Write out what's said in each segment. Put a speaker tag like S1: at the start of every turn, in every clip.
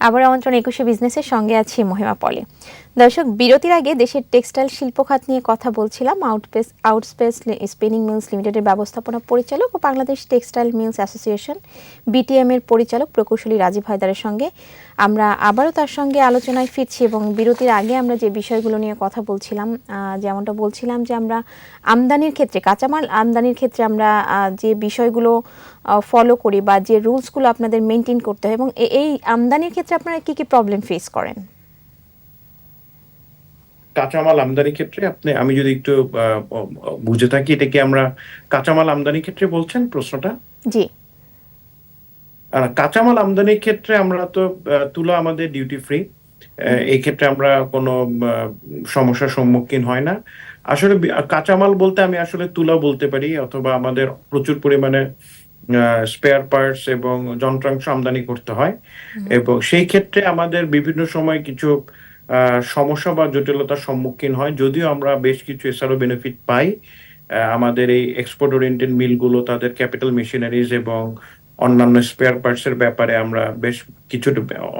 S1: আবার আমন্ত্রণ ২১শে বিজনেসের সঙ্গে আছি মহিমা পলি। দর্শক, বিরতির আগে দেশের টেক্সটাইল শিল্প খাত নিয়ে কথা বলছিলাম আউটস্পেস স্পিনিং মিলস লিমিটেডের ব্যবস্থাপনা পরিচালক ও Bangladesh textile mills association BTM এর পরিচালক প্রকৌশলী রাজীব হায়দারের সঙ্গে। আমরা আবারও তার সঙ্গে আলোচনায় ফিরছি এবং বিরতির আগে আমরা যে বিষয়গুলো নিয়ে কথা বলছিলাম, যেমনটা বলছিলাম যে আমরা আমদানির ক্ষেত্রে, কাঁচামাল আমদানির ক্ষেত্রে আমরা যে বিষয়গুলো ফলো করি বা যে রুলসগুলো আপনাদের মেনটেন করতে হয়, এবং এই আমদানির ক্ষেত্রে আপনারা কি কি প্রবলেম ফেস করেন?
S2: কাঁচামাল আমদানির ক্ষেত্রে আমি যদি একটু বুঝে থাকি, এটা কি আমরা কাঁচামাল আমদানির ক্ষেত্রে বলছেন প্রশ্নটা?
S1: জি।
S2: কাঁচামাল আমদানির ক্ষেত্রে আমরা তো তুলা আমাদের ডিউটি ফ্রি। এই ক্ষেত্রে আমরা কোনো সমস্যার সম্মুখীন হয় না। আসলে কাঁচামাল বলতে আমি আসলে তুলা বলতে পারি, অথবা আমাদের প্রচুর পরিমাণে স্পেয়ার পার্টস এবং যন্ত্রাংশ আমদানি করতে হয়, এবং সেই ক্ষেত্রে আমাদের বিভিন্ন সময় কিছু সমস্যা বা জটিলতার সম্মুখীন হয়। যদিও আমরা বেশ কিছু এসআরও বেনিফিট পাই, আমাদের এই এক্সপোর্ট ওরিয়েন্টেড মিলগুলো তাদের ক্যাপিটাল মেশিনারিজ এবং অন্যান্য স্পেয়ার পার্টস এর ব্যাপারে আমরা বেশ কিছু,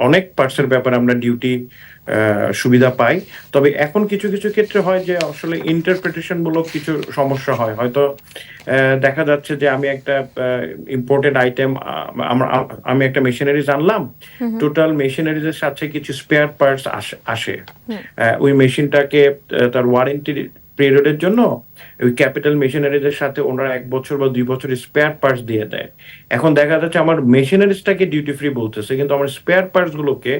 S2: অনেক পার্টস এর ব্যাপারে আমরা ডিউটি সুবিধা পাই। তবে এখন কিছু কিছু ক্ষেত্রে হয় যে আসলে ইন্টারপ্রিটেশন মূলক কিছু সমস্যা হয়। হয়তো দেখা যাচ্ছে যে আমি একটা ইম্পোর্টেড আইটেম, আমি একটা মেশিনারিজ আনলাম, টোটাল মেশিনারিজ এর সাথে কিছু স্পেয়ার পার্টস আসে। ওই মেশিনটাকে তার ওয়ারেন্টি পিরিয়ডের জন্য ওই ক্যাপিটাল মেশিনারিজের সাথে ওনারা 1 বছর বা 2 বছর স্পেয়ার পার্টস দিয়ে দেয়। এখন দেখা যাচ্ছে আমার মেশিনারিজটাকে ডিউটি ফ্রি বলতেছে, কিন্তু আমার স্পেয়ার পার্টস গুলোকে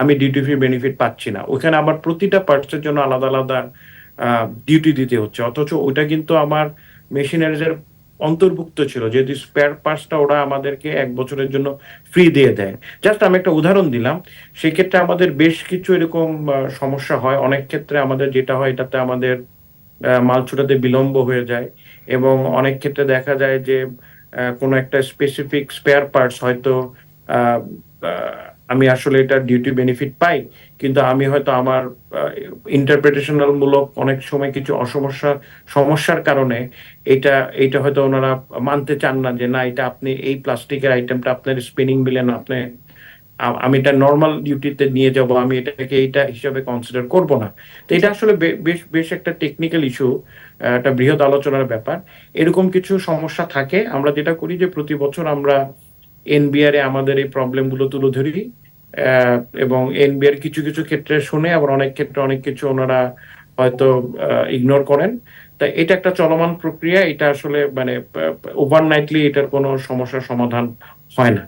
S2: আমি ডিউটি ফ্রি বেনিফিট পাচ্ছি না। ওখানে আবার প্রতিটা পার্টসের জন্য আলাদা আলাদা ডিউটি দিতে হচ্ছে, অথচ ওইটা কিন্তু আমার মেশিনারিজের অন্তর্ভুক্ত ছিল, যেহেতু স্পেয়ার পার্টসটা ওরা আমাদেরকে 1 বছরের জন্য ফ্রি দিয়ে দেয়। জাস্ট আমি একটা উদাহরণ দিলাম। সেক্ষেত্রে আমাদের বেশ কিছু এরকম সমস্যা হয়। অনেক ক্ষেত্রে আমাদের যেটা হয়, এটাতে আমাদের মাল ছুটাতে বিলম্ব হয়ে যায়, এবং অনেক ক্ষেত্রে দেখা যায় যে কোনো একটা স্পেসিফিক স্পেয়ার পার্টস হয়তো আহ, আহ, আমি আসলে এটা ডিউটি বেনিফিট পাই, কিন্তু আমি হয়তো আমার ইন্টারপ্রিটেশনাল মূলক অনেক সময় কিছু সমস্যার কারণে এটা এটা হয়তো ওনারা মানতে চান না, যে না, এটা আপনি এই প্লাস্টিকের আইটেমটা আপনার স্পিনিং মিলে না, আপনি আমি এটা নর্মাল ডিউটিতে নিয়ে যাব, আমি এটাকে এইটা হিসাবে কনসিডার করব না। তো এটা আসলে বেশ বেশ একটা টেকনিক্যাল ইস্যু, একটা বৃহৎ আলোচনার ব্যাপার। এরকম কিছু সমস্যা থাকে। আমরা যেটা করি যে প্রতি বছর আমরা এনবিআর এ আমাদের এই প্রবলেম গুলো তুলে ধরি, আহ, এবং এনবিআর কিছু কিছু ক্ষেত্রে শুনে, আবার অনেক ক্ষেত্রে অনেক কিছু ওনারা হয়তো ইগনোর করেন। তাই এটা একটা চলমান প্রক্রিয়া। এটা আসলে মানে ওভারনাইটলি এটার কোনো সমস্যার সমাধান হয় না।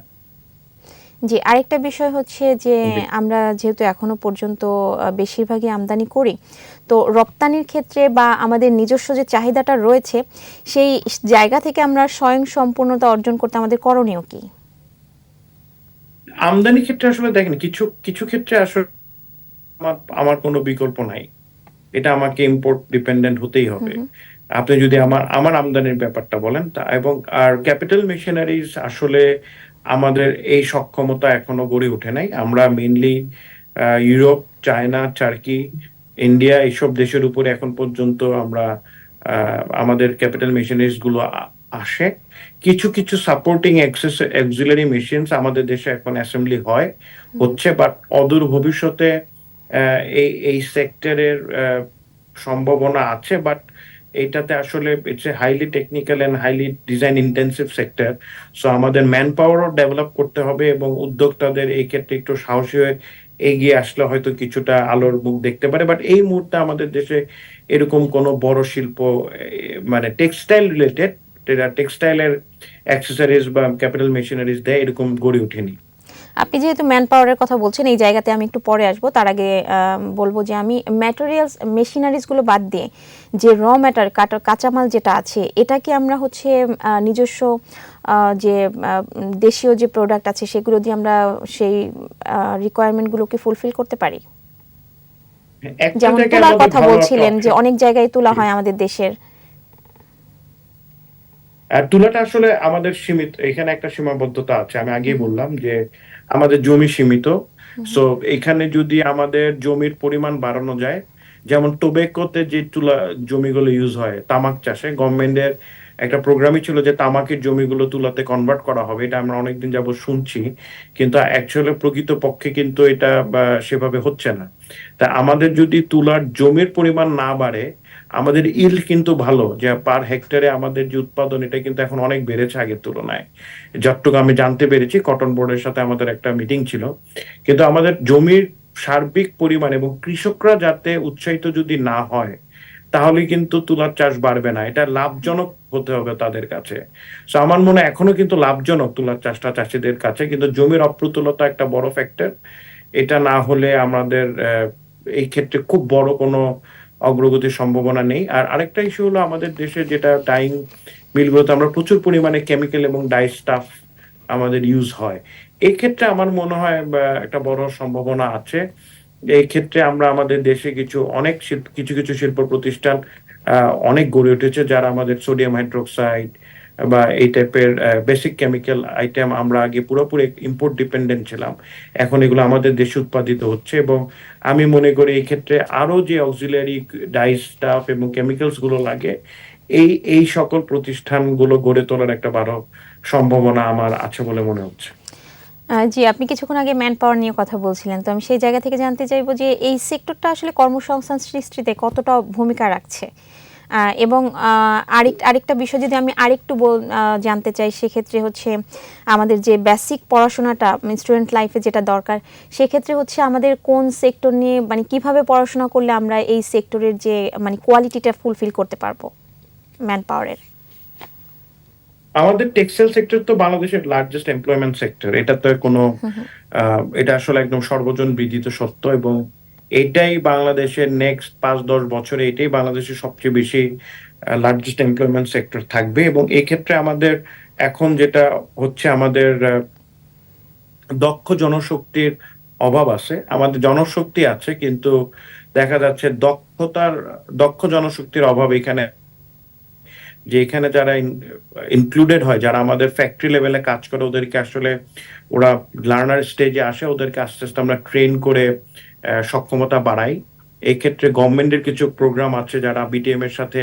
S1: জি, আরেকটা বিষয় হচ্ছে যে আমরা যেহেতু এখনো পর্যন্ত বেশিরভাগই আমদানি করি, তো রপ্তানির ক্ষেত্রে বা আমাদের নিজস্ব যে চাহিদাটা রয়েছে, সেই জায়গা থেকে আমরা স্বয়ংসম্পূর্ণতা অর্জন করতে আমাদের করণীয় কি?
S2: আমদানি ক্ষেত্রে আসলে দেখেন, কিছু কিছু ক্ষেত্রে আসলে আমার আমার কোনো বিকল্প নাই, এটা আমাকে ইম্পোর্ট ডিপেন্ডেন্ট হতেই হবে। আপনি যদি আমার আমদানির ব্যাপারটা বলেন, তা এবং আর ক্যাপিটাল মেশিনারিজ আসলে আমাদের এই সক্ষমতা এখনো গড়ে ওঠে নাই। আমরা mainly Europe, China, turkey, India এইসব দেশের উপরে এখন পর্যন্ত আমরা আমাদের ক্যাপিটাল মেশিনারিজ গুলো আসে। কিছু কিছু সাপোর্টিং অক্সিলারি মেশিনস আমাদের দেশে এখন অ্যাসেম্বলি হচ্ছে, বাট অদূর ভবিষ্যতে এই এই সেক্টরের সম্ভাবনা আছে। বাট এইটাতে আসলে it's a highly technical and highly design intensive sector. So আমাদের ম্যান পাওয়ারও ডেভেলপ করতে হবে, এবং উদ্যোক্তাদের এই ক্ষেত্রে একটু সাহসী হয়ে এগিয়ে আসলে হয়তো কিছুটা আলোর মুখ দেখতে পারে। বাট এই মুহূর্তে আমাদের দেশে এরকম কোনো বড় শিল্প, মানে টেক্সটাইল রিলেটেড, টেক্সটাইলের অ্যাক্সেসরিজ বা ক্যাপিটাল মেশিনারিজ দেয়, এরকম গড়ে ওঠেনি।
S1: আপনি যেহেতু ম্যান পাওয়ারের কথা বলছেন, এই জায়গাতে আমি একটু পরে আসবো। তার আগে বলবো যে আমি ম্যাটেরিয়ালস মেশিনারিজগুলো বাদ দিয়ে যে র ম্যাটার কাঁচামাল যেটা আছে, এটাকে আমরা হচ্ছে নিজস্ব যে দেশীয় যে প্রোডাক্ট আছে সেগুলো দিয়ে আমরা সেই রিকোয়ারমেন্টগুলোকে ফুলফিল করতে পারি।
S2: একটা
S1: যেমন
S2: জায়গায়
S1: তুলার
S2: আমাদের
S1: কথা
S2: ভালো একটা
S1: বলছিলেন যে
S2: অপশন,
S1: অনেক জায়গায় তুলা হয় আমাদের দেশের।
S2: তুলাটা আসলে আমাদের সীমিত, এখানে একটা সীমাবদ্ধতা আছে। আমি আগেই বললাম যে আমাদের জমি সীমিত। সো এখানে যদি আমাদের জমির পরিমাণ বাড়ানো যায়, যেমন টোবেকোতে যে তুলা জমিগুলো ইউজ হয় তামাক চাষে, গভর্নমেন্টের একটা প্রোগ্রামই ছিল যে তামাকের জমিগুলো তুলাতে কনভার্ট করা হবে। এটা আমরা অনেকদিন যাবৎ শুনছি। কিন্তু অ্যাকচুয়ালি প্রকৃতপক্ষে কিন্তু এটা সেভাবে হচ্ছে না। তা আমাদের যদি তুলার জমির পরিমাণ না বাড়ে, আমাদের yield কিন্তু ভালো। যে পার হেক্টরে আমাদের যে উৎপাদন এটা কিন্তু এখন অনেক বেড়েছে আগের তুলনায়। যতটুকু আমি জানতে পেরেছি কটন বোর্ডের সাথে আমাদের একটা মিটিং ছিল। কিন্তু আমাদের জমির সার্বিক পরিমাণ এবং কৃষকরা যাতে উৎসাহিত যদি না হয়, তাহলে কিন্তু তুলার চাষ বাড়বে না। এটা লাভজনক হতে হবে তাদের কাছে। সো আমার মনে হয় এখনো কিন্তু লাভজনক তুলার চাষটা চাষীদের কাছে। কিন্তু জমির অপ্রতুলতা একটা বড় ফ্যাক্টর। এটা না হলে আমাদের এই ক্ষেত্রে খুব বড় কোনো অগ্রগতির সম্ভাবনা নেই। আর আরেকটা ইস্যু হলো আমাদের দেশে যেটা ডাইং মিলগুলোতে আমরা প্রচুর পরিমাণে কেমিক্যাল এবং ডাই স্টাফ আমাদের ইউজ হয়। এক্ষেত্রে আমার মনে হয় একটা বড় সম্ভাবনা আছে। এই ক্ষেত্রে আমরা আমাদের দেশে কিছু শিল্প প্রতিষ্ঠান অনেক গড়ে উঠেছে যারা আমাদের সোডিয়াম হাইড্রোক্সাইড বা এই টাইপের বেসিক কেমিক্যাল আইটেম আমরা আগে পুরোপুরি ইম্পোর্ট ডিপেন্ডেন্ট ছিলাম। এখন এগুলো আমাদের দেশে উৎপাদিত হচ্ছে এবং আমি মনে করি এই ক্ষেত্রে আরো যে অক্সিলারি ডাই স্টাফ এবং কেমিক্যালস গুলো লাগে এই সকল প্রতিষ্ঠানগুলো গড়ে তোলার একটা বড় সম্ভাবনা আমার আছে বলে মনে হচ্ছে।
S1: জি, আপনি কিছুক্ষণ আগে ম্যান পাওয়ার নিয়ে কথা বলছিলেন। তো আমি সেই জায়গা থেকে জানতে চাইবো যে এই সেক্টরটা আসলে কর্মসংস্থান সৃষ্টিতে কতটা ভূমিকা রাখছে? এবং আরেকটা বিষয় যদি আমি আরেকটু জানতে চাই, সেক্ষেত্রে হচ্ছে আমাদের যে বেসিক পড়াশোনাটা স্টুডেন্ট লাইফে যেটা দরকার, সেক্ষেত্রে হচ্ছে আমাদের কোন সেক্টর নিয়ে মানে কিভাবে পড়াশোনা করলে আমরা এই সেক্টরের যে মানে কোয়ালিটিটা ফুলফিল করতে পারবো ম্যান পাওয়ারের?
S2: আমাদের টেক্সটাইল সেক্টর তো বাংলাদেশের লার্জেস্ট এমপ্লয়মেন্ট সেক্টর। এটা তো কোনো এটা আসলে একদম সর্বজন বিদিত সত্য এবং এটাই বাংলাদেশের নেক্সট ৫-১০ বছরে এটাই বাংলাদেশের সবচেয়ে বেশি লার্জেস্ট এমপ্লয়মেন্ট সেক্টর থাকবে এবং এই ক্ষেত্রে আমাদের এখন যেটা হচ্ছে আমাদের দক্ষ জনশক্তির অভাব আছে। আমাদের জনশক্তি আছে কিন্তু দেখা যাচ্ছে দক্ষ জনশক্তির অভাব এখানে যে এখানে যারা ইনক্লুডেড হয়, যারা আমাদের ফ্যাক্টরি লেভেলে কাজ করে ওদেরকে আসলে ওরা লার্নার স্টেজে আসে, ওদেরকে আস্তে আস্তে আমরা ট্রেন করে সক্ষমতা বাড়াই। এক্ষেত্রে গভর্নমেন্টের কিছু প্রোগ্রাম আছে যারা বিটিএম এর সাথে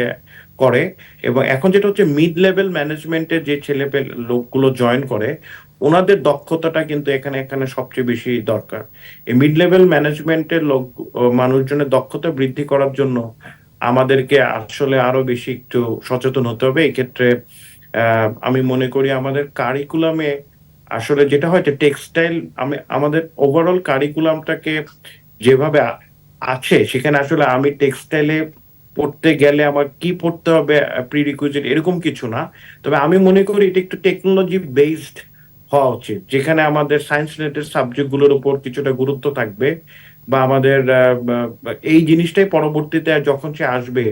S2: করে এবং এখন যেটা হচ্ছে মিড লেভেল ম্যানেজমেন্টের যে লোকগুলো জয়েন করে ওনাদের দক্ষতাটা কিন্তু এখানে সবচেয়ে বেশি দরকার। এই মিড লেভেল ম্যানেজমেন্টের মানুষজনের দক্ষতা বৃদ্ধি করার জন্য আমাদেরকে আসলে আরো বেশি একটু সচেতন হতে হবে। এক্ষেত্রে আমি মনে করি আমাদের কারিকুলামে আসলে যেটা হয় যে টেক্সটাইল আমাদের ওভারঅল কারিকুলামটাকে যেভাবে আছে সেখানে আসলে আমি টেক্সটাইলে পড়তে গেলে আমার কি পড়তে হবে প্রিরিকুইজিট এরকম কিছু না। তবে আমি মনে করি এটা একটু টেকনোলজি বেসড হওয়া উচিত। যেখানে আমাদের সায়েন্স রিলেটেড সাবজেক্ট গুলোর উপর কিছুটা গুরুত্ব থাকবে বা আমাদের এই জিনিসটাই পরবর্তীতে যখন সে আসবে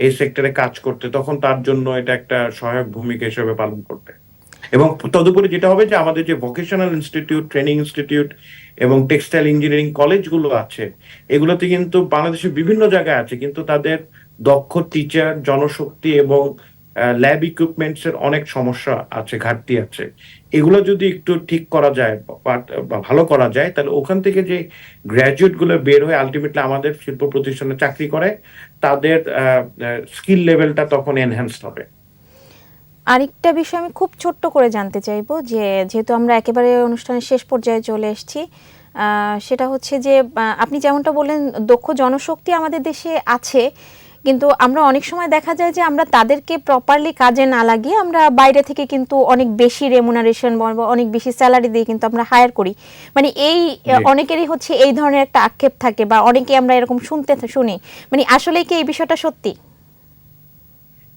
S2: এই সেক্টরে কাজ করতে তখন তার জন্য এটা একটা সহায়ক ভূমিকা হিসেবে পালন করবে। এবং তদুপরি যেটা হবে যে আমাদের যে ভোকেশনাল ইনস্টিটিউট, ট্রেনিং ইনস্টিটিউট এবং টেক্সটাইল ইঞ্জিনিয়ারিং কলেজগুলো আছে এগুলোতে কিন্তু বাংলাদেশের বিভিন্ন জায়গায় আছে কিন্তু তাদের দক্ষ টিচার, জনশক্তি এবং ল্যাব ইকুইপমেন্টস এর অনেক সমস্যা আছে, ঘাটতি আছে। এগুলো যদি একটু ঠিক করা যায় বা ভালো করা যায় তাহলে ওখান থেকে যে গ্র্যাজুয়েট গুলো বের হয়ে আলটিমেটলি আমাদের শিল্প প্রতিষ্ঠানে চাকরি করে তাদের স্কিল লেভেলটা তখন এনহ্যান্সড হবে।
S1: আরেকটা বিষয় আমি খুব ছোট্ট করে জানতে চাইবো যে যেহেতু আমরা একেবারে অনুষ্ঠানের শেষ পর্যায়ে চলে এসেছি, সেটা হচ্ছে যে আপনি যেমনটা বললেন দক্ষ জনশক্তি আমাদের দেশে আছে, কিন্তু আমরা অনেক সময় দেখা যায় যে আমরা তাদেরকে প্রপারলি কাজে না লাগিয়ে আমরা বাইরে থেকে কিন্তু অনেক বেশি রেমুনারেশন বা অনেক বেশি স্যালারি দিয়ে কিন্তু আমরা হায়ার করি। মানে এই অনেকেরই হচ্ছে এই ধরনের একটা আক্ষেপ থাকে বা অনেকে আমরা এরকম শুনি, মানে আসলে কি এই বিষয়টা সত্যি?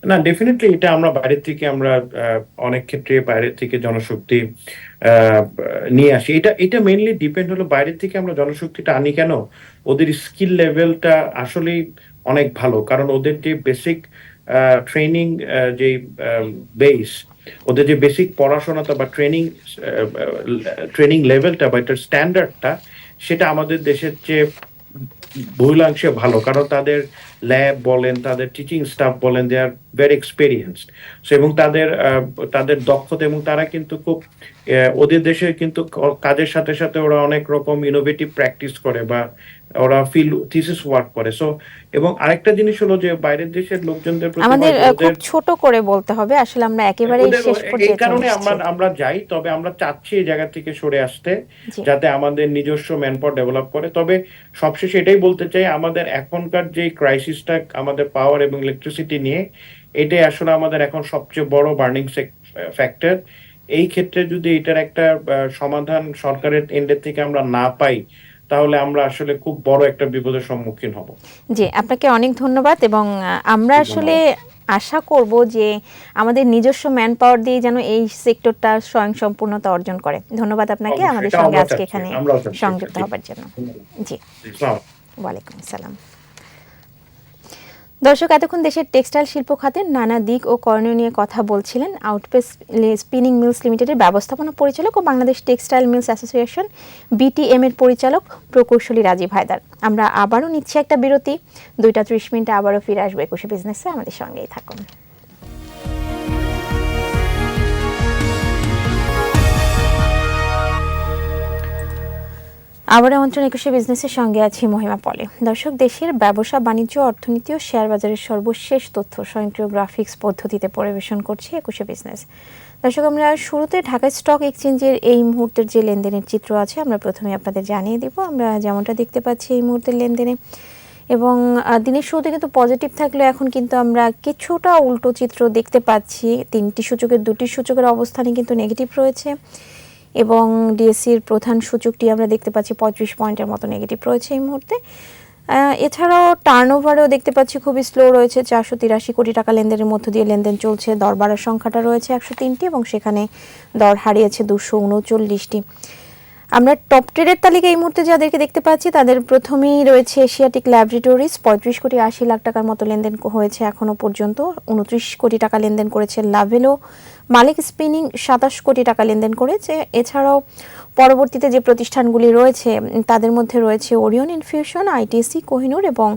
S2: না, ডেফিনেটলি এটা আমরা অনেক ক্ষেত্রে বাইরে থেকে জনশক্তি নিয়ে আসি। এটা মেইনলি ডিপেন্ড হলো বাইরে থেকে আমরা জনশক্তিটা আনি কেন? ওদের স্কিল লেভেলটা আসলেই অনেক ভালো। কারণ ওদের যে বেসিক ট্রেনিং যে বেস, ওদের যে বেসিক পড়াশোনাটা বা ট্রেনিং লেভেলটা বা এটার স্ট্যান্ডার্ডটা সেটা আমাদের দেশের চেয়ে বহুলাংশে ভালো। কারণ তাদের ল্যাব বলেন, তাদের টিচিং স্টাফ বলেন, দে আর ভেরি এক্সপেরিয়েন্সড। এবং তাদের দক্ষতা এবং তারা কিন্তু খুব ওদের দেশে কিন্তু কাজের সাথে সাথে ওরা অনেক রকম ইনোভেটিভ প্র্যাকটিস করে বা ওরা ফিল্ড থিসিস ওয়ার্ক করে। সো এবং আরেকটা জিনিস হলো যে বাইরের দেশের লোকজনদের প্রতি
S1: আমাদের
S2: হয়তো
S1: খুব
S2: ওদের
S1: ছোট করে বলতে হবে, আসলে আমরা একেবারেই
S2: ওদের
S1: শেষ
S2: এই
S1: পর্যায়ে চলে
S2: কারণে
S1: এসেছি।
S2: আমরা যাই, তবে আমরা চাচ্ছি এই জায়গা থেকে সরে আসতে,
S1: জি
S2: যাতে আমাদের নিজস্ব ম্যান পাওয়ার ডেভেলপ করে। তবে সবশেষে এটাই বলতে চাই, আমাদের এখনকার যে ক্রাইসিসটা আমাদের পাওয়ার এবং ইলেকট্রিসিটি নিয়ে, এটাই আসলে আমাদের এখন সবচেয়ে বড় বার্নিং ফ্যাক্টর। এই ক্ষেত্রে যদি এটার একটা সমাধান সরকারের এন্ডের থেকে আমরা না পাই, তাহলে আমরা আসলে খুব বড় একটা বিপদের সম্মুখীন হব।
S1: জি, আপনাকে অনেক ধন্যবাদ। এবং আমরা আসলে
S2: ধন্যবাদ।
S1: আশা করব যে আমাদের নিজস্ব ম্যান পাওয়ার দিয়ে যেন এই সেক্টরটা স্বয়ংসম্পূর্ণতা অর্জন করে। ধন্যবাদ আপনাকে
S2: অবশ্যই
S1: আমাদের
S2: এটা
S1: সঙ্গে
S2: আমরা
S1: আজকে
S2: চাচ্ছি,
S1: এখানে
S2: আমরাও চাচ্ছি এটা।
S1: সংযুক্ত
S2: ঠিক
S1: হবার
S2: আছে।
S1: জন্য।
S2: ধন্যবাদ।
S1: জি,
S2: ইসলাম।
S1: ওয়ালাইকুম আসসালাম। দর্শক, এতক্ষণ দেশের টেক্সটাইল শিল্প খাতের নানা দিক ও করণীয় নিয়ে কথা বলছিলেন আউটপেস স্পিনিং মিলস লিমিটেডের ব্যবস্থাপনা পরিচালক ও Bangladesh textile mills association BTM এর পরিচালক প্রকৌশলী রাজীব হায়দার। আমরা আবারও নিচ্ছি একটা বিরতি, 2:30 আবারও ফিরে আসবো একুশে বিজনেসে, আমাদের সঙ্গেই থাকুন। আবার আমন্ত্রণ একুশে বিজনেসের সঙ্গে আছি মহিমা পলে। দর্শক, দেশের ব্যবসা বাণিজ্য অর্থনীতি ও শেয়ার বাজারের সর্বশেষ তথ্য স্বয়ংক্রিয় গ্রাফিক্স পদ্ধতিতে পরিবেশন করছে একুশে বিজনেস। দর্শক, আমরা শুরুতে ঢাকা স্টক এক্সচেঞ্জের এই মুহূর্তের যে লেনদেনের চিত্র আছে আমরা প্রথমে আপনাদের জানিয়ে দিব। আমরা যেমনটা দেখতে পাচ্ছি এই মুহূর্তের লেনদেনে, এবং দিনের শুরুতে কিন্তু পজিটিভ থাকলেও এখন কিন্তু আমরা কিছুটা উল্টো চিত্র দেখতে পাচ্ছি। তিনটি সূচকের দুটি সূচকের অবস্থানে কিন্তু নেগেটিভ রয়েছে, এবং ডিএসসির প্রধান সূচকটি আমরা দেখতে পাচ্ছি 35 পয়েন্টের মতো নেগেটিভ রয়েছে এই মুহূর্তে। এছাড়াও টার্নওভারেও দেখতে পাচ্ছি খুবই স্লো রয়েছে, 483 কোটি টাকা লেনদেনের মধ্য দিয়ে লেনদেন চলছে। দর বাড়ার সংখ্যাটা রয়েছে 103টি, এবং সেখানে দর হারিয়েছে 239টি। আমরা টপ ট্রেডের তালিকা এই মুহূর্তে যাদেরকে দেখতে পাচ্ছি তাদের প্রথমেই রয়েছে এশিয়াটিক ল্যাবরেটরিজ, 35 কোটি 80 লাখ টাকার মতো লেনদেন হয়েছে এখনো পর্যন্ত। 29 কোটি টাকা লেনদেন করেছে লাভেলো। মালিক স্পিনিং 27 কোটি টাকা লেনদেন করেছে। এছাড়াও পরবর্তীতে যে প্রতিষ্ঠানগুলি রয়েছে তাদের মধ্যে রয়েছে ওরিয়ন ইনফিউশন, আইটিসি, কোহিনুর এবং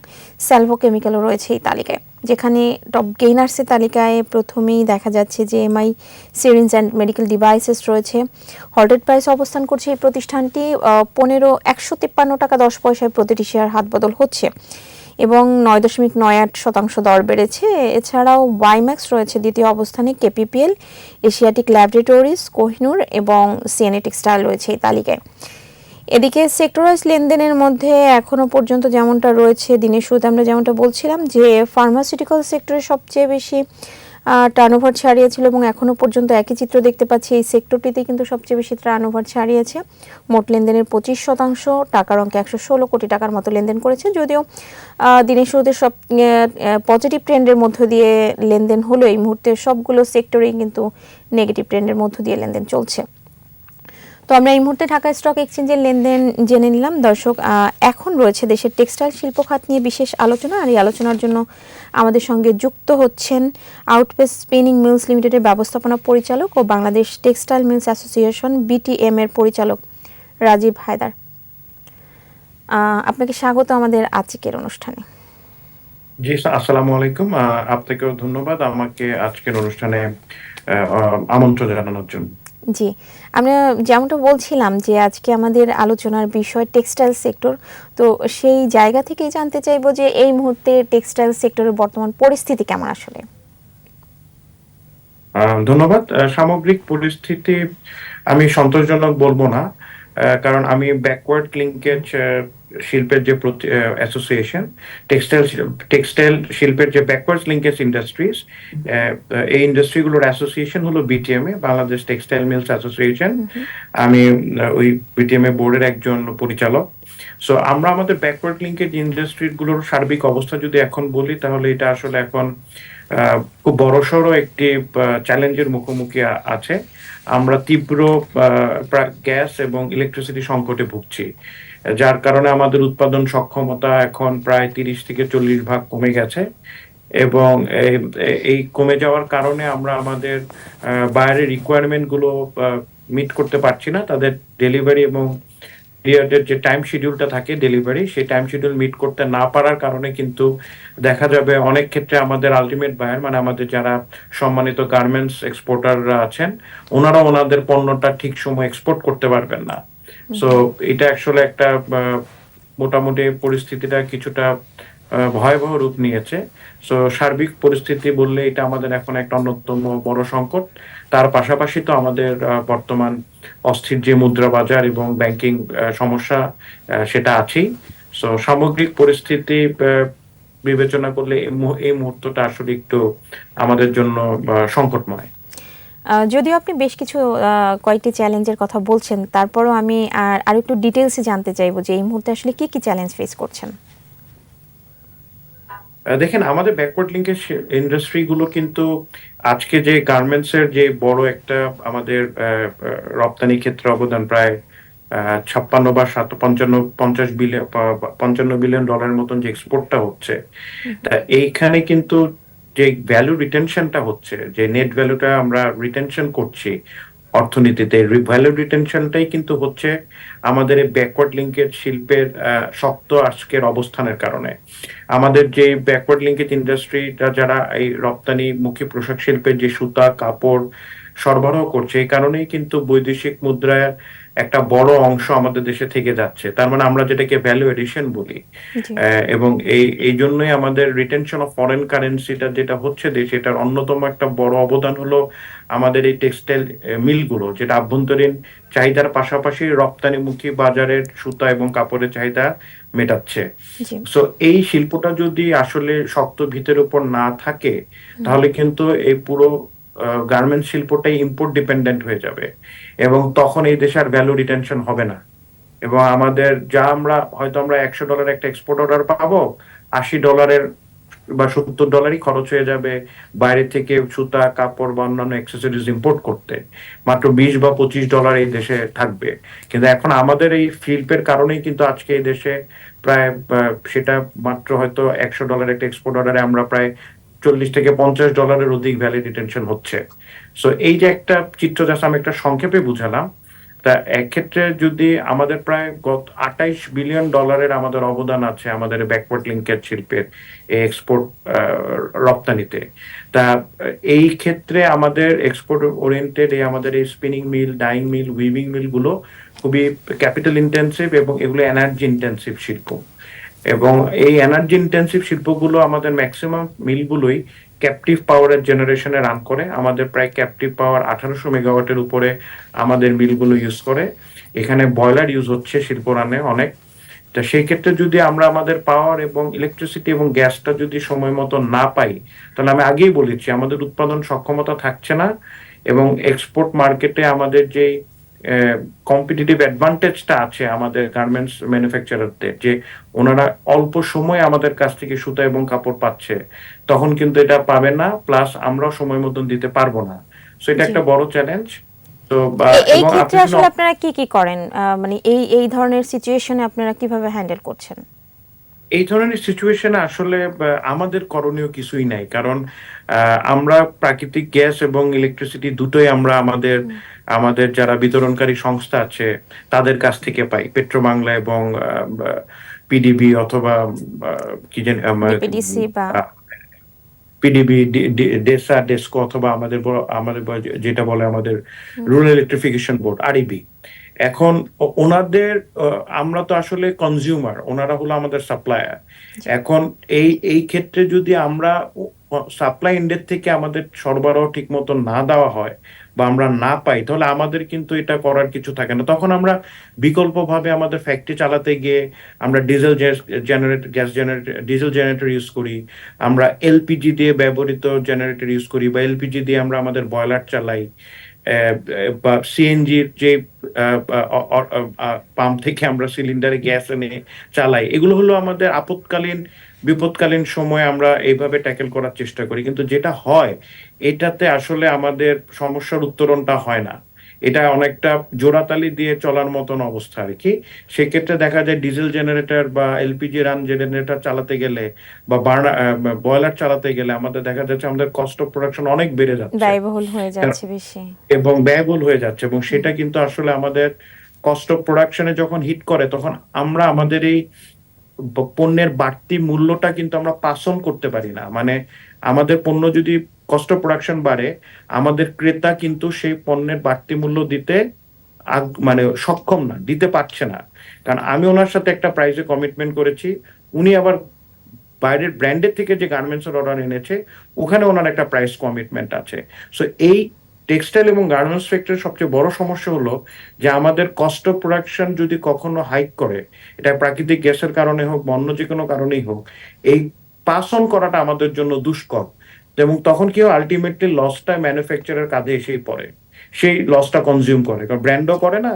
S1: স্যালভো কেমিক্যালও রয়েছে এই তালিকায়। যেখানে টপ গেইনার্সের তালিকায় প্রথমেই দেখা যাচ্ছে যে MI syringe and medical devices রয়েছে। হল্টেড প্রাইস অবস্থান করছে এই প্রতিষ্ঠানটি 153 টাকা 10 পয়সায় প্রতিটি শেয়ার হাত বদল হচ্ছে, এবং 9.98% দর বেড়েছে। এছাড়াও ওয়াইম্যাক্স রয়েছে দ্বিতীয় অবস্থানে, কেপিপিএল, এশিয়াটিক ল্যাবরেটরিজ, কোহিনুর এবং সিএনএ টেক্সটাইল রয়েছে এই তালিকায়। এদিকে সেক্টরাইজ লেনদেনের মধ্যে এখনো পর্যন্ত যেমনটা রয়েছে, দিনের শুরুতে আমরা যেমনটা বলছিলাম যে ফার্মাসিউটিক্যাল সেক্টরে সবচেয়ে বেশি টার্নওভার ছাড়িয়েছিল, এবং এখনো পর্যন্ত একই চিত্র দেখতে পাচ্ছি। এই সেক্টরটিতে কিন্তু সবচেয়ে বেশি টার্নওভার ছাড়িয়েছে। মোট লেনদেনের 25%, টাকার অঙ্কে 116 কোটি টাকার মতো লেনদেন করেছে। যদিও দিনের শুরুতে সব পজিটিভ ট্রেন্ডের মধ্য দিয়ে লেনদেন হলো, এই মুহূর্তে সবগুলো সেক্টরেই কিন্তু নেগেটিভ ট্রেন্ডের মধ্য দিয়ে লেনদেন চলছে। তো আমরা এই মুহূর্তে ঢাকা স্টক এক্সচেঞ্জের লেনদেন জেনে নিলাম। দর্শক, এখন রয়েছে দেশের টেক্সটাইল শিল্প খাত নিয়ে বিশেষ আলোচনা, আর এই আলোচনার জন্য আমাদের সঙ্গে যুক্ত হচ্ছেন আউটপেস স্পিনিং মিলস লিমিটেডের ব্যবস্থাপনা পরিচালক ও Bangladesh textile mills association BTM এর পরিচালক রাজীব হায়দার। আপনাকে স্বাগত আমাদের আজকের অনুষ্ঠানে।
S2: জি, আসসালামু আলাইকুম। আপনাকেও ধন্যবাদ আমাকে আজকের অনুষ্ঠানে আমন্ত্রণ জানানোর জন্য।
S1: জি, আমরা যেমনটা বলছিলাম যে আজকে আমাদের আলোচনার বিষয় টেক্সটাইল সেক্টর। তো সেই জায়গা থেকেই জানতে চাইবো যে এই মুহূর্তে টেক্সটাইল সেক্টরের বর্তমান পরিস্থিতি কেমন আসলে?
S2: ধন্যবাদ। সামগ্রিক পরিস্থিতি আমি সন্তোষজনক বলবো না, কারণ আমি ব্যাকওয়ার্ড লিঙ্কেজ শিল্পের যে অ্যাসোসিয়েশন, টেক্সটাইল শিল্পের যে ব্যাকওয়ার্ড লিঙ্কেজ ইন্ডাস্ট্রিজ, এই ইন্ডাস্ট্রিগুলোর অ্যাসোসিয়েশন হলো BTMA, Bangladesh textile mills association. আমি ওই বিটিএমএ বোর্ডের একজন পরিচালক। সো আমরা আমাদের ব্যাকওয়ার্ড লিঙ্কেজ ইন্ডাস্ট্রিগুলোর সার্বিক অবস্থা যদি এখন বলি, তাহলে এটা আসলে এখন খুব বড়সড় একটি চ্যালেঞ্জের মুখোমুখি আছে। আমরা তীব্র গ্যাস এবং ইলেকট্রিসিটি সংকটে ভুগছি, যার কারণে আমাদের উৎপাদন সক্ষমতা এখন প্রায় 30 থেকে 40 ভাগ কমে গেছে, এবং এই কমে যাওয়ার কারণে আমরা আমাদের বাইরের রিকোয়ারমেন্ট গুলো মিট করতে পারছি না। তাদের ডেলিভারি এবং পিরিয়ডের যে টাইম শিডিউলটা থাকে ডেলিভারি, সেই টাইম শিডিউল মিট করতে না পারার কারণে কিন্তু দেখা যাবে অনেক ক্ষেত্রে আমাদের আলটিমেট বায়ার, মানে আমাদের যারা সম্মানিত গার্মেন্টস এক্সপোর্টাররা আছেন, ওনারা ওনাদের পণ্যটা ঠিক সময় এক্সপোর্ট করতে পারবেন না। সো এটা আসলে একটা মোটামুটি পরিস্থিতিটা কিছুটা ভয়াবহ রূপ নিয়েছে। সো সার্বিক পরিস্থিতি বললে এটা আমাদের এখন একটা অন্যতম বড় সংকট। তার পাশাপাশি তো আমাদের বর্তমান অস্থির যে মুদ্রা বাজার এবং ব্যাংকিং সমস্যা সেটা আছেই। সো সামগ্রিক পরিস্থিতি বিবেচনা করলে এই মুহূর্তটা আসলে একটু আমাদের জন্য সংকটময়।
S1: যদিও আপনি বেশ কিছু কয়েকটি চ্যালেঞ্জের কথা বলছেন, তারপরও আমি আর একটু ডিটেলসে জানতে চাইবো যে এই মুহূর্তে আসলে কি কি চ্যালেঞ্জ ফেস করছেন।
S2: দেখেন আমাদের ব্যাকওয়ার্ড লিঙ্কেজ ইন্ডাস্ট্রি গুলো কিন্তু আজকে যে গার্মেন্টস এর যে বড় একটা আমাদের রপ্তানি ক্ষেত্রে অবদান প্রায় 56 বা 55 বিলিয়ন ডলারের মতন যে এক্সপোর্টটা হচ্ছে, তা এইখানে কিন্তু যে ভ্যালু রিটেনশনটা হচ্ছে, যে নেট ভ্যালুটা আমরা রিটেনশন করছি অর্থনীতিতে, ভ্যালু রিটেনশনটাই কিন্তু হচ্ছে আমাদের এই ব্যাকওয়ার্ড লিঙ্কেজ শিল্পের শক্ত আজকের অবস্থানের কারণে। আমাদের যে ব্যাকওয়ার্ড লিঙ্কেজ ইন্ডাস্ট্রিটা যারা এই রপ্তানি মুখী পোশাক শিল্পের যে সুতা কাপড় সরবরাহ করছে, এই কারণেই কিন্তু বৈদেশিক মুদ্রার একটা বড় অংশ আমাদের দেশে থেকে যাচ্ছে। তার মানে আমরা যেটাকে ভ্যালু এডিশন বলি।
S1: জি।
S2: এবং এই জন্যই আমাদের রিটেনশন অফ ফরেন কারেন্সিটা যেটা হচ্ছে দেশে, এটার অন্যতম একটা বড় অবদান হলো আমাদের এই টেক্সটাইল মিলগুলো, যেটা আভ্যন্তরীণ চাহিদার পাশাপাশি রপ্তানিমুখী বাজারের সুতা এবং কাপড়ের চাহিদা মেটাচ্ছে।
S1: জি।
S2: সো এই শিল্পটা যদি আসলে শক্ত ভিতের উপর না থাকে, তাহলে কিন্তু এই পুরো গার্মেন্টস শিল্পটাই ইম্পোর্ট ডিপেন্ডেন্ট হয়ে যাবে এবং তখন এই দেশে আর ভ্যালু রিটেনশন হবে না। এবং আমাদের যা আমরা $100 একটা এক্সপোর্ট অর্ডার পাবো, $80 বা $70 খরচ হয়ে যাবে বাইরে থেকে সুতা কাপড় বা অন্যান্য অ্যাক্সেসরিজ ইম্পোর্ট করতে। মাত্র $20 বা $25 এই দেশে থাকবে। কিন্তু এখন আমাদের এই শিল্পের কারণেই কিন্তু আজকে এই দেশে প্রায় সেটা মাত্র হয়তো $100 একটা এক্সপোর্ট অর্ডারে আমরা প্রায় $40 থেকে $50 অধিক ভ্যালু রিটেনশন হচ্ছে। সো এই যে একটা চিত্র, জাস্ট আমি একটা সংক্ষেপে বুঝালাম। তা এক্ষেত্রে যদি আমাদের প্রায় গত $28 বিলিয়ন আমাদের অবদান আছে আমাদের ব্যাকওয়ার্ড লিঙ্কেজ শিল্পের এক্সপোর্ট রপ্তানিতে। তা এই ক্ষেত্রে আমাদের এক্সপোর্ট ওরিয়েন্টেড আমাদের এই স্পিনিং মিল ডাইং মিল উইভিং মিল গুলো খুবই ক্যাপিটাল ইন্টেন্সিভ এবং এগুলো এনার্জি ইন্টেন্সিভ শিল্প। এবং এই এনার্জি ইন্টেন্সিভ শিল্পগুলো আমাদের ম্যাক্সিমাম মিলগুলোই ক্যাপটিভ পাওয়ারের জেনারেশনে রান করে। আমাদের প্রায় ক্যাপটিভ পাওয়ার 1800 মেগাওয়াটের উপরে আমাদের মিলগুলো ইউজ করে। এখানে বয়লার ইউজ হচ্ছে শিল্প রানে অনেক। তা সেই ক্ষেত্রে যদি আমরা আমাদের পাওয়ার এবং ইলেকট্রিসিটি এবং গ্যাসটা যদি সময় মতো না পাই, তাহলে আমি আগেই বলেছি আমাদের উৎপাদন সক্ষমতা থাকছে না এবং এক্সপোর্ট মার্কেটে আমাদের যে কম্পিটিটিভ অ্যাডভান্টেজটা আছে আমাদের গার্মেন্টস ম্যানুফ্যাকচারারদের, যে ওনারা অল্প সময়ে আমাদের কাছ থেকে সুতা এবং কাপড় পাচ্ছে, তখন কিন্তু এটা পাবে না, প্লাস আমরাও সময় মতন দিতে পারবো না। সো এটা
S1: জি।
S2: একটা বড় চ্যালেঞ্জ। তো
S1: এই
S2: এবং
S1: ক্ষেত্রে
S2: আপনি
S1: আসলে আপনারা কি কি করেন, মানে এই ধরনের সিচুয়েশনে আপনারা কিভাবে হ্যান্ডেল করছেন?
S2: এই ধরনের সিচুয়েশনে আসলে আমাদের করণীয় কিছুই নাই, কারণ আমরা প্রাকৃতিক গ্যাস এবং ইলেকট্রিসিটি দুটোই আমরা আমাদের আমাদের যারা বিতরণকারী সংস্থা আছে তাদের কাছ থেকে পাই, পেট্রোবাংলা এবং পিডিবি অথবা কি জানি
S1: ডিপিডিসি বা
S2: পিডিবি, ডেসা, ডেসকো অথবা যেটা বলে আমাদের রুরাল ইলেকট্রিফিকেশন বোর্ড, আরইবি। এখন ওনাদের আমরা তো আসলে কনজিউমার, ওনারা হলো আমাদের সাপ্লায়ার। এখন এই ক্ষেত্রে যদি আমরা সাপ্লাই এন্ডের থেকে আমাদের সরবরাহ ঠিক মতো না দেওয়া হয় বা আমরা না পাই, তাহলে আমাদের কিন্তু এটা করার কিছু থাকে না। তখন আমরা বিকল্পভাবে আমাদের ফ্যাক্টরি চালাতে গিয়ে আমরা ডিজেল জেনারেটর ইউজ করি, আমরা এলপিজি দিয়ে ব্যবহৃত জেনারেটর ইউজ করি, বা এলপিজি দিয়ে আমরা আমাদের বয়লার চালাই, বা সিএনজির যে পাম্প থেকে আমরা সিলিন্ডারে গ্যাস এনে চালাই। এগুলো হলো আমাদের বিপদকালীন সময়ে আমরা এইভাবে ট্যাকেল করার চেষ্টা করি। কিন্তু যেটা হয়, এটাতে আসলে আমাদের সমস্যার উত্তরণটা হয় না। এটা অনেকটা জোড়াতালি দিয়ে চলার মতন অবস্থা আর কি। সেক্ষেত্রে দেখা যায় ডিজেল জেনারেটর বা এলপিজি রান জেনারেটর চালাতে গেলে বা বয়লার চালাতে গেলে আমাদের দেখা যাচ্ছে আমাদের কস্ট অফ প্রোডাকশন অনেক বেড়ে যাচ্ছে
S1: ব্যয়বহুল হয়ে যাচ্ছে বেশি।
S2: এবং ব্যয়বহুল হয়ে যাচ্ছে, এবং সেটা কিন্তু আসলে আমাদের কস্ট অফ প্রোডাকশনে যখন হিট করে, তখন আমরা আমাদের এই পণ্যের বাড়তি মূল্যটা কিন্তু আমরা পাস অন করতে পারি না। মানে আমাদের পণ্য যদি কস্ট অফ প্রোডাকশন বাড়ে, আমাদের ক্রেতা কিন্তু সেই পণ্যের বাড়তি মূল্য দিতে মানে সক্ষম না, দিতে পারছে না। কারণ আমি ওনার সাথে একটা প্রাইসে কমিটমেন্ট করেছি, উনি আবার বাইরের ব্র্যান্ডের থেকে যে গার্মেন্টস এর অর্ডার এনেছে ওখানে ওনার একটা প্রাইস কমিটমেন্ট আছে। সো এই টেক্সটাইল এবং গার্মেন্টস সেক্টরের সবচেয়ে বড় সমস্যা হলো যে আমাদের কস্ট অফ প্রোডাকশন যদি কখনো হাইক করে, এটা প্রাকৃতিক গ্যাসের কারণে হোক বা অন্য যে কোনো কারণেই হোক, এই পাস অন করাটা আমাদের জন্য দুষ্কর। এবং তখন কি হয়, আলটিমেটলি লসটা ম্যানুফ্যাকচারের কাঁধে এসেই পড়ে, সেই লসটা কনজিউম করে, কারণ ব্র্যান্ডও করে না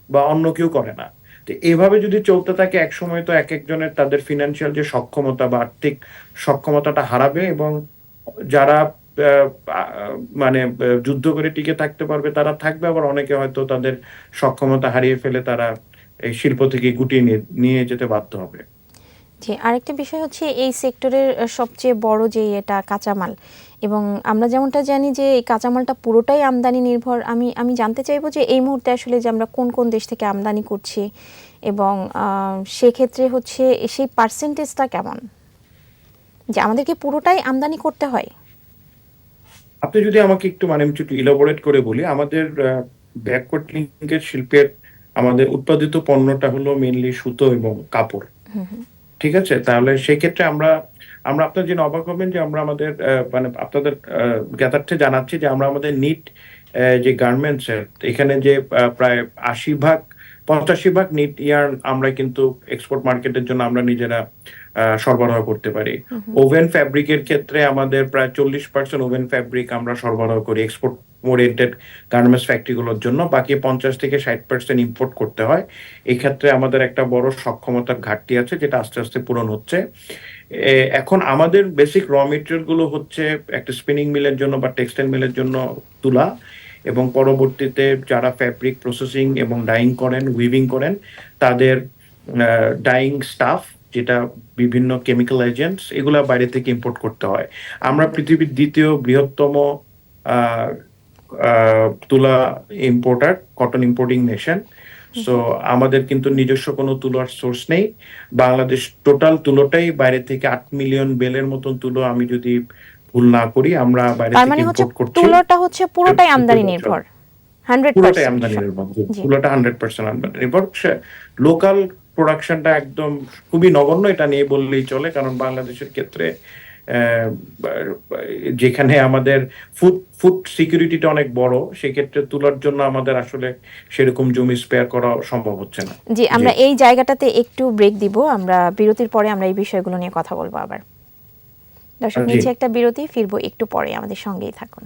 S2: বা অন্য কেউ করে না। তো এভাবে যদি চলতে থাকে একসময় তো এক একজনের তাদের ফিনান্সিয়াল যে সক্ষমতা বা আর্থিক সক্ষমতাটা হারাবে, এবং যারা আহ, আহ, মানে যুদ্ধ করে টিকে থাকতে পারবে তারা থাকবে, আবার অনেকে হয়তো তাদের সক্ষমতা হারিয়ে ফেলে তারা এই শিল্প থেকে গুটিয়ে নিয়ে নিয়ে যেতে বাধ্য হবে।
S1: জি, আরেকটা বিষয় হচ্ছে এই সেক্টরের সবচেয়ে বড় যে এটা কাঁচামাল, এবং আমরা যেমনটা জানি যে এই কাঁচামালটা পুরোটাই আমদানি নির্ভর। আমি জানতে চাইবো যে এই মুহূর্তে আসলে যে আমরা কোন কোন দেশ থেকে আমদানি করছি, এবং সেক্ষেত্রে হচ্ছে সেই পার্সেন্টেজটা কেমন, যে আমাদেরকে পুরোটাই আমদানি করতে হয়?
S2: আপনি যদি আমাকে একটু মানে আমি একটু ইলাবোরেট করে বলি, আমাদের ব্যাকওয়ার্ড লিঙ্কেজ শিল্পের আমাদের উৎপাদিত পণ্যটা হলো মেইনলি সুতো এবং কাপড়। ঠিক আছে, তাহলে সেক্ষেত্রে আমরা আমরা আপনার জন্য অবাক হবেন যে আমরা আমাদের মানে আপনাদের জ্ঞাতার্থে জানাচ্ছি যে আমরা আমাদের নিট যে গার্মেন্টস এর এখানে যে প্রায় ৮০ ভাগ ৮৫ ভাগ নিট ইয়ার্ন আমরা কিন্তু এক্সপোর্ট মার্কেটের জন্য আমরা নিজেরা সরবরাহ করতে পারি। ওভেন ফ্যাব্রিকের ক্ষেত্রে আমাদের প্রায় ৪০% ওভেন ফ্যাব্রিক আমরা সরবরাহ করি এক্সপোর্ট ওরিয়েন্টেড গার্মেন্টস ফ্যাক্টরিগুলোর জন্য, বাকি ৫০ থেকে ৬০% ইম্পোর্ট করতে হয়। এই ক্ষেত্রে আমাদের একটা বড় সক্ষমতার ঘাটতি আছে, যেটা আস্তে আস্তে পূরণ হচ্ছে। এখন আমাদের বেসিক র মেটেরিয়াল গুলো হচ্ছে একটা স্পিনিং মিলের জন্য বা টেক্সটাইল মিলের জন্য তুলা, এবং পরবর্তীতে যারা ফ্যাব্রিক প্রসেসিং এবং ডাইং করেন, উইভিং করেন, তাদের ডাইং স্টাফ, যেটা বিভিন্ন কেমিক্যাল এজেন্টস, এগুলা বাইরে থেকে ইম্পোর্ট করতে হয়। আমরা পৃথিবীর দ্বিতীয় বৃহত্তম আহ, তুলা importer, cotton importing nation. So আমাদের কিন্তু নিজস্ব কোনো তুলার সোর্স নেই। বাংলাদেশ টোটাল তুলোটাই বাইরে থেকে ৮ মিলিয়ন বেলের মতন তুলো, আমি যদি ভুল না করি, আমরা বাইরে
S1: তার
S2: থেকে
S1: মানে হচ্ছে
S2: ইম্পোর্ট করছি।
S1: তুলোটা হচ্ছে পুরোটাই আমদানি নির্ভর,
S2: পুরোটাই
S1: 100%।
S2: আমদানি নির্ভর,
S1: জি,
S2: তুলোটা 100% আমদানি নির্ভর। লোকাল প্রোডাকশনটা একদম খুবই নগণ্য, এটা নিয়ে বললেই চলে, কারণ বাংলাদেশের ক্ষেত্রে আহ, যেখানে আমাদের ফুড ফুড সিকিউরিটিটা অনেক বড়, সেক্ষেত্রে তুলার জন্য আমাদের আসলে সেরকম জমি স্পেয়ার করা সম্ভব হচ্ছে না।
S1: জি,
S2: জি
S1: আমরা এই জায়গাটাতে একটু ব্রেক দিব, আমরা বিরতির পরে আমরা এই বিষয়গুলো নিয়ে কথা বলবো আবার। দর্শক,
S2: জি।
S1: নিচ্ছে একটা বিরতি, ফিরবো একটু পরে, আমাদের সঙ্গেই থাকুন।